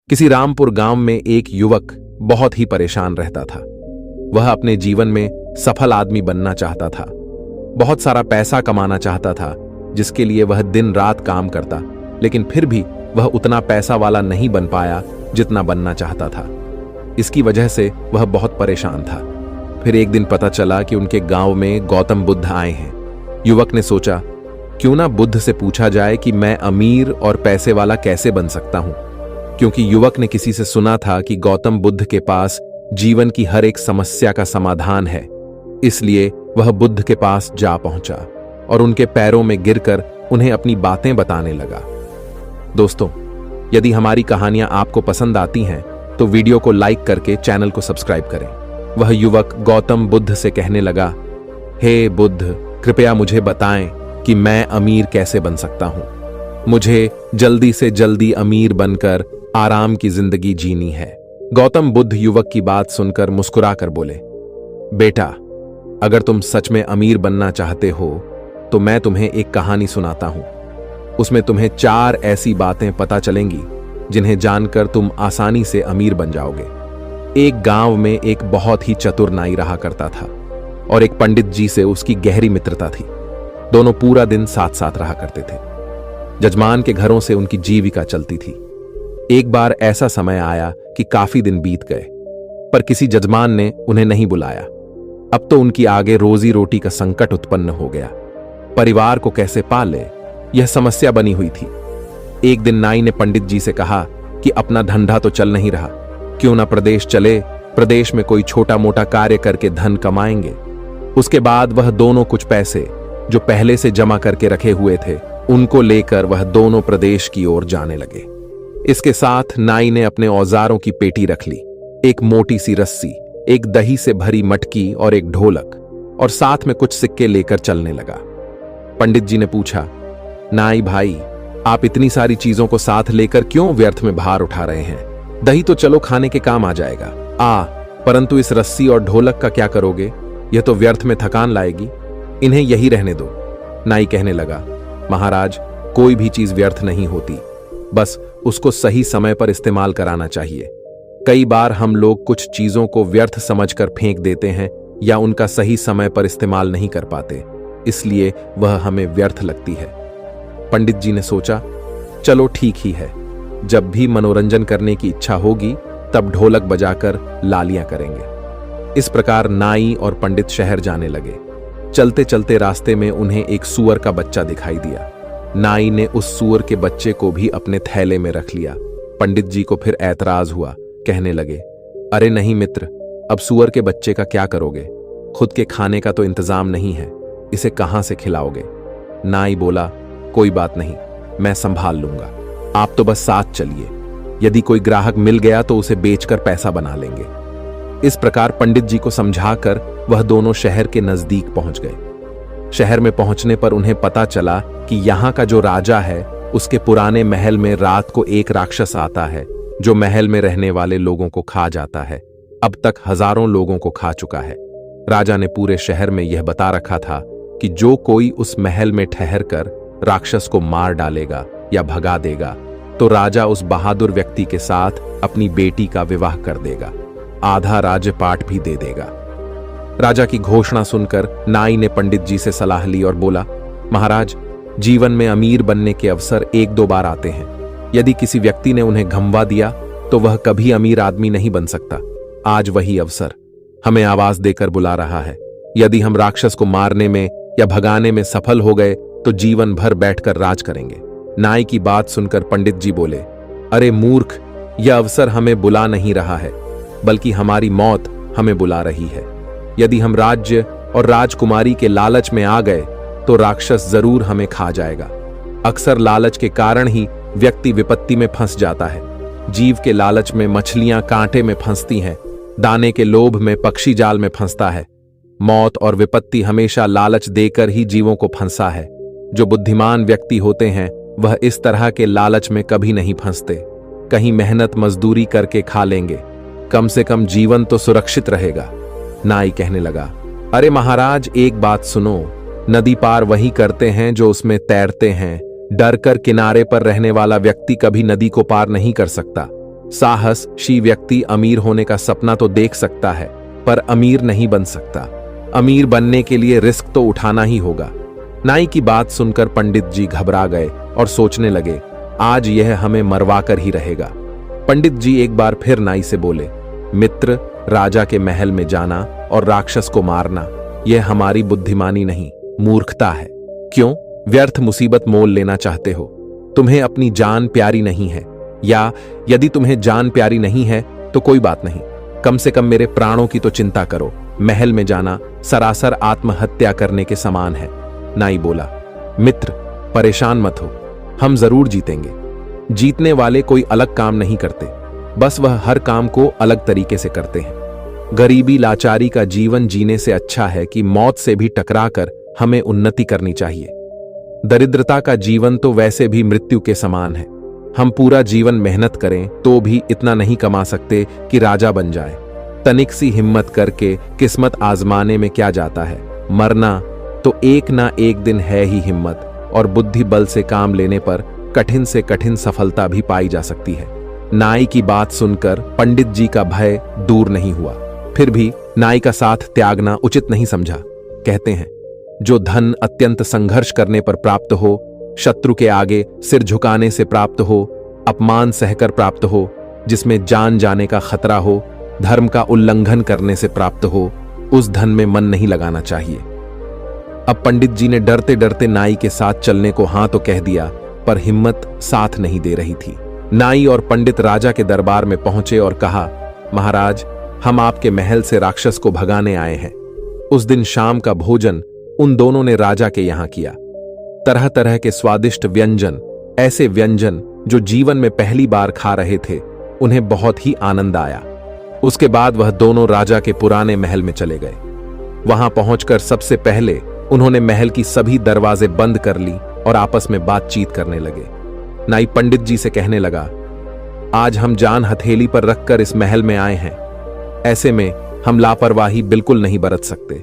किसी रामपुर गांव में एक युवक बहुत ही परेशान रहता था। वह अपने जीवन में सफल आदमी बनना चाहता था, बहुत सारा पैसा कमाना चाहता था, जिसके लिए वह दिन रात काम करता, लेकिन फिर भी वह उतना पैसा वाला नहीं बन पाया जितना बनना चाहता था। इसकी वजह से वह बहुत परेशान था। फिर एक दिन पता चला कि उनके गांव में गौतम बुद्ध आए हैं। युवक ने सोचा, क्यों ना बुद्ध से पूछा जाए कि मैं अमीर और पैसे वाला कैसे बन सकता हूं, क्योंकि युवक ने किसी से सुना था कि गौतम बुद्ध के पास जीवन की हर एक समस्या का समाधान है। इसलिए वह बुद्ध के पास जा पहुंचा और उनके पैरों में गिरकर उन्हें अपनी बातें बताने लगा। दोस्तों, यदि हमारी कहानियां आपको पसंद आती हैं तो वीडियो को लाइक करके चैनल को सब्सक्राइब करें। वह युवक गौतम बुद्ध से कहने लगा, हे बुद्ध, कृपया मुझे बताएं कि मैं अमीर कैसे बन सकता हूं। मुझे जल्दी से जल्दी अमीर बनकर आराम की जिंदगी जीनी है। गौतम बुद्ध युवक की बात सुनकर मुस्कुराकर बोले, बेटा, अगर तुम सच में अमीर बनना चाहते हो तो मैं तुम्हें एक कहानी सुनाता हूं। उसमें तुम्हें 4 ऐसी बातें पता चलेंगी जिन्हें जानकर तुम आसानी से अमीर बन जाओगे। एक गांव में एक बहुत ही चतुर नाई रहा करता था और एक पंडित जी से उसकी गहरी मित्रता थी। दोनों पूरा दिन साथ साथ रहा करते थे। जजमान के घरों से उनकी जीविका चलती थी। एक बार ऐसा समय आया कि काफी दिन बीत गए, पर किसी जजमान ने उन्हें नहीं बुलाया। अब तो उनकी आगे रोजी रोटी का संकट उत्पन्न हो गया। परिवार को कैसे पाले, यह समस्या बनी हुई थी। एक दिन नाई ने पंडित जी से कहा कि अपना धंधा तो चल नहीं रहा, क्यों ना प्रदेश चले, प्रदेश में कोई छोटा मोटा कार्य करके धन कमाएंगे। उसके बाद वह दोनों कुछ पैसे जो पहले से जमा करके रखे हुए थे उनको लेकर वह दोनों प्रदेश की ओर जाने लगे। इसके साथ नाई ने अपने औजारों की पेटी रख ली, एक मोटी सी रस्सी, एक दही से भरी मटकी और एक ढोलक, और साथ में कुछ सिक्के लेकर चलने लगा। पंडित जी ने पूछा, नाई भाई, आप इतनी सारी चीजों को साथ लेकर क्यों व्यर्थ में भार उठा रहे हैं? दही तो चलो खाने के काम आ जाएगा, परंतु इस रस्सी और ढोलक का क्या करोगे? यह तो व्यर्थ में थकान लाएगी, इन्हें यही रहने दो। नाई कहने लगा, महाराज, कोई भी चीज व्यर्थ नहीं होती, बस उसको सही समय पर इस्तेमाल कराना चाहिए। कई बार हम लोग कुछ चीजों को व्यर्थ समझकर फेंक देते हैं या उनका सही समय पर इस्तेमाल नहीं कर पाते, इसलिए वह हमें व्यर्थ लगती है। पंडित जी ने सोचा, चलो ठीक ही है, जब भी मनोरंजन करने की इच्छा होगी तब ढोलक बजाकर लालियां करेंगे। इस प्रकार नाई और पंडित शहर जाने लगे। चलते चलते रास्ते में उन्हें एक सूअर का बच्चा दिखाई दिया। नाई ने उस सूअर के बच्चे को भी अपने थैले में रख लिया। पंडित जी को फिर ऐतराज हुआ, कहने लगे, अरे नहीं मित्र, अब सूअर के बच्चे का क्या करोगे? खुद के खाने का तो इंतजाम नहीं है, इसे कहां से खिलाओगे? नाई बोला, कोई बात नहीं, मैं संभाल लूंगा, आप तो बस साथ चलिए, यदि कोई ग्राहक मिल गया तो उसे बेचकर पैसा बना लेंगे। इस प्रकार पंडित जी को समझाकर वह दोनों शहर के नजदीक पहुंच गए। शहर में पहुंचने पर उन्हें पता चला कि यहां का जो राजा है उसके पुराने महल में रात को एक राक्षस आता है जो महल में रहने वाले लोगों को खा जाता है। अब तक हजारों लोगों को खा चुका है। राजा ने पूरे शहर में यह बता रखा था कि जो कोई उस महल में ठहर कर राक्षस को मार डालेगा या भगा देगा तो राजा उस बहादुर व्यक्ति के साथ अपनी बेटी का विवाह कर देगा, आधा राज्यपाट भी दे देगा। राजा की घोषणा सुनकर नाई ने पंडित जी से सलाह ली और बोला, महाराज, जीवन में अमीर बनने के अवसर 1-2 बार आते हैं। यदि किसी व्यक्ति ने उन्हें घमवा दिया तो वह कभी अमीर आदमी नहीं बन सकता। आज वही अवसर हमें आवाज देकर बुला रहा है। यदि हम राक्षस को मारने में या भगाने में सफल हो गए तो जीवन भर बैठकर राज करेंगे। नाई की बात सुनकर पंडित जी बोले, अरे मूर्ख, यह अवसर हमें बुला नहीं रहा है, बल्कि हमारी मौत हमें बुला रही है। यदि हम राज्य और राजकुमारी के लालच में आ गए तो राक्षस जरूर हमें खा जाएगा। अक्सर लालच के कारण ही व्यक्ति विपत्ति में फंस जाता है। जीव के लालच में मछलियां कांटे में फंसती हैं, दाने के लोभ में पक्षी जाल में फंसता है। मौत और विपत्ति हमेशा लालच देकर ही जीवों को फंसा है। जो बुद्धिमान व्यक्ति होते हैं वह इस तरह के लालच में कभी नहीं फंसते। कहीं मेहनत मजदूरी करके खा लेंगे, कम से कम जीवन तो सुरक्षित रहेगा। नाई कहने लगा, अरे महाराज, एक बात सुनो, नदी पार वही करते हैं जो उसमें तैरते हैं। डर कर किनारे पर रहने वाला व्यक्ति कभी नदी को पार नहीं कर सकता। साहसी व्यक्ति अमीर होने का सपना तो देख सकता है, पर अमीर नहीं बन सकता। अमीर बनने के लिए रिस्क तो उठाना ही होगा। नाई की बात सुनकर पंडित जी घबरा गए और सोचने लगे, आज यह हमें मरवा कर ही रहेगा। पंडित जी एक बार फिर नाई से बोले, मित्र, राजा के महल में जाना और राक्षस को मारना यह हमारी बुद्धिमानी नहीं, मूर्खता है। क्यों व्यर्थ मुसीबत मोल लेना चाहते हो? तुम्हें अपनी जान प्यारी नहीं है, या यदि तुम्हें जान प्यारी नहीं है तो कोई बात नहीं, कम से कम मेरे प्राणों की तो चिंता करो। महल में जाना सरासर आत्महत्या करने के समान है। नाई बोला, मित्र, परेशान मत हो, हम जरूर जीतेंगे। जीतने वाले कोई अलग काम नहीं करते, बस वह हर काम को अलग तरीके से करते हैं। गरीबी लाचारी का जीवन जीने से अच्छा है कि मौत से भी टकराकर हमें उन्नति करनी चाहिए। दरिद्रता का जीवन तो वैसे भी मृत्यु के समान है। हम पूरा जीवन मेहनत करें तो भी इतना नहीं कमा सकते कि राजा बन जाए। तनिक सी हिम्मत करके किस्मत आजमाने में क्या जाता है? मरना तो एक ना एक दिन है ही। हिम्मत और बुद्धि बल से काम लेने पर कठिन से कठिन सफलता भी पाई जा सकती है। नाई की बात सुनकर पंडित जी का भय दूर नहीं हुआ, फिर भी नाई का साथ त्यागना उचित नहीं समझा। कहते हैं, जो धन अत्यंत संघर्ष करने पर प्राप्त हो, शत्रु के आगे सिर झुकाने से प्राप्त हो, अपमान सहकर प्राप्त हो, जिसमें जान जाने का खतरा हो, धर्म का उल्लंघन करने से प्राप्त हो, उस धन में मन नहीं लगाना चाहिए। अब पंडित जी ने डरते डरते नाई के साथ चलने को हाँ तो कह दिया, पर हिम्मत साथ नहीं दे रही थी। नाई और पंडित राजा के दरबार में पहुंचे और कहा, महाराज, हम आपके महल से राक्षस को भगाने आए हैं। उस दिन शाम का भोजन उन दोनों ने राजा के यहां किया। तरह तरह के स्वादिष्ट व्यंजन, ऐसे व्यंजन जो जीवन में पहली बार खा रहे थे, उन्हें बहुत ही आनंद आया। उसके बाद वह दोनों राजा के पुराने महल में चले गए। वहां पहुंचकर सबसे पहले उन्होंने महल की सभी दरवाजे बंद कर ली और आपस में बातचीत करने लगे। नाई पंडित जी से कहने लगा, आज हम जान हथेली पर रखकर इस महल में आए हैं, ऐसे में हम लापरवाही बिल्कुल नहीं बरत सकते।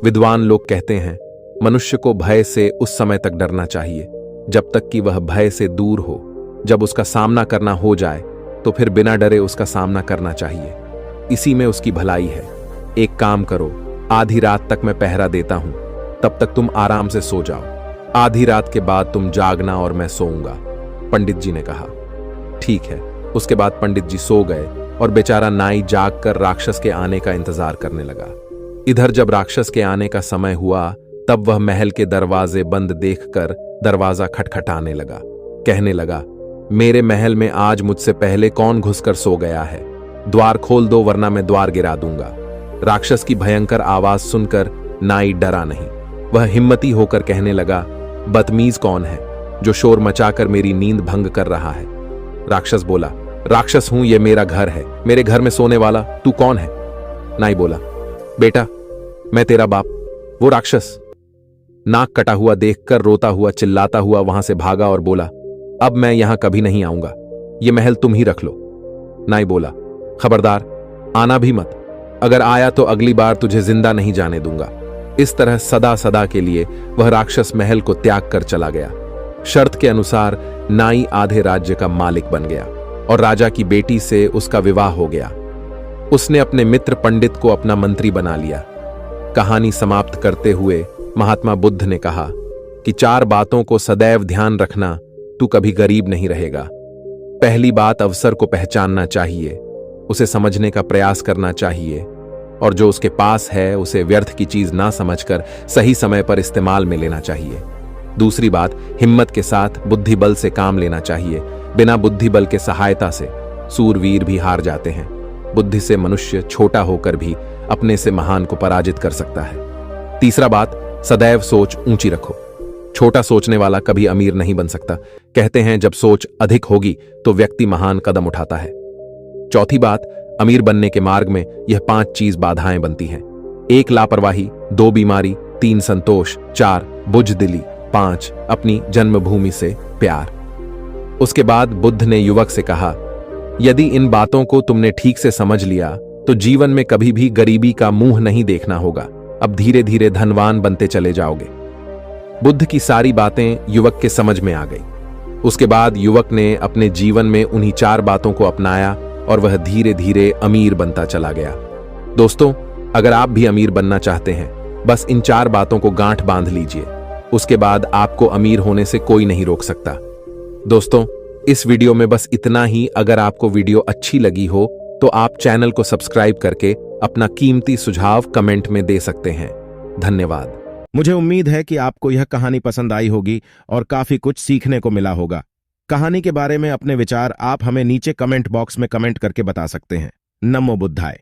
विद्वान लोग कहते हैं, मनुष्य को भय से उस समय तक डरना चाहिए जब तक कि वह भय से दूर हो। जब उसका सामना करना हो जाए तो फिर बिना डरे उसका सामना करना चाहिए। इसी में उसकी भलाई है। एक काम करो, आधी रात तक मैं पहरा देता हूं, तब तक तुम आराम से सो जाओ। आधी रात के बाद तुम जागना और मैं सोऊंगा। पंडित जी ने कहा, ठीक है। उसके बाद पंडित जी सो गए और बेचारा नाई जागकर राक्षस के आने का इंतजार करने लगा। इधर जब राक्षस के आने का समय हुआ, तब वह महल के दरवाजे बंद देखकर दरवाजा खटखटाने लगा। कहने लगा, मेरे महल में आज मुझसे पहले कौन घुसकर सो गया है? द्वार खोल दो, वरना मैं द्वार गिरा दूंगा। राक्षस की भयंकर आवाज सुनकर नाई डरा नहीं। वह हिम्मती होकर कहने लगा, बदतमीज कौन है जो शोर मचाकर मेरी नींद भंग कर रहा है? राक्षस बोला, राक्षस हूं, यह मेरा घर है, मेरे घर में सोने वाला तू कौन है? नाई बोला, बेटा, मैं तेरा बाप। वो राक्षस नाक कटा हुआ देखकर रोता हुआ चिल्लाता हुआ वहां से भागा और बोला, अब मैं यहां कभी नहीं आऊंगा, यह महल तुम ही रख लो। नाई बोला, खबरदार, आना भी मत, अगर आया तो अगली बार तुझे जिंदा नहीं जाने दूंगा। इस तरह सदा सदा के लिए वह राक्षस महल को त्याग कर चला गया। शर्त के अनुसार नाई आधे राज्य का मालिक बन गया और राजा की बेटी से उसका विवाह हो गया। उसने अपने मित्र पंडित को अपना मंत्री बना लिया। कहानी समाप्त करते हुए महात्मा बुद्ध ने कहा कि 4 बातों को सदैव ध्यान रखना, तू कभी गरीब नहीं रहेगा। पहली बात, अवसर को पहचानना चाहिए, उसे समझने का प्रयास करना चाहिए और जो उसके पास है उसे व्यर्थ की चीज ना समझकर सही समय पर इस्तेमाल में लेना चाहिए। दूसरी बात, हिम्मत के साथ बुद्धि बल से काम लेना चाहिए। बिना बुद्धि बल के सहायता से सूरवीर भी हार जाते हैं। बुद्धि से मनुष्य छोटा होकर भी अपने से महान को पराजित कर सकता है। तीसरा बात, सदैव सोच ऊंची रखो। छोटा सोचने वाला कभी अमीर नहीं बन सकता। कहते हैं, जब सोच अधिक होगी तो व्यक्ति महान कदम उठाता है। चौथी बात, अमीर बनने के मार्ग में यह 5 चीज बाधाएं बनती हैं। 1 लापरवाही, 2 बीमारी, 3 संतोष, 4 बुझदिली, 5 अपनी जन्मभूमि से प्यार। उसके बाद बुद्ध ने युवक से कहा, यदि इन बातों को तुमने ठीक से समझ लिया तो जीवन में कभी भी गरीबी का मुंह नहीं देखना होगा। अब धीरे धीरे धनवान बनते चले जाओगे। बुद्ध की सारी बातें युवक के समझ में आ गई। उसके बाद युवक ने अपने जीवन में उन्हीं 4 बातों को अपनाया और वह धीरे धीरे अमीर बनता चला गया। दोस्तों, अगर आप भी अमीर बनना चाहते हैं, बस इन 4 बातों को गांठ बांध लीजिए। उसके बाद आपको अमीर होने से कोई नहीं रोक सकता। दोस्तों, इस वीडियो में बस इतना ही। अगर आपको वीडियो अच्छी लगी हो तो आप चैनल को सब्सक्राइब करके अपना कीमती सुझाव कमेंट में दे सकते हैं। धन्यवाद। मुझे उम्मीद है कि आपको यह कहानी पसंद आई होगी और काफी कुछ सीखने को मिला होगा। कहानी के बारे में अपने विचार आप हमें नीचे कमेंट बॉक्स में कमेंट करके बता सकते हैं। नमो बुद्धाय।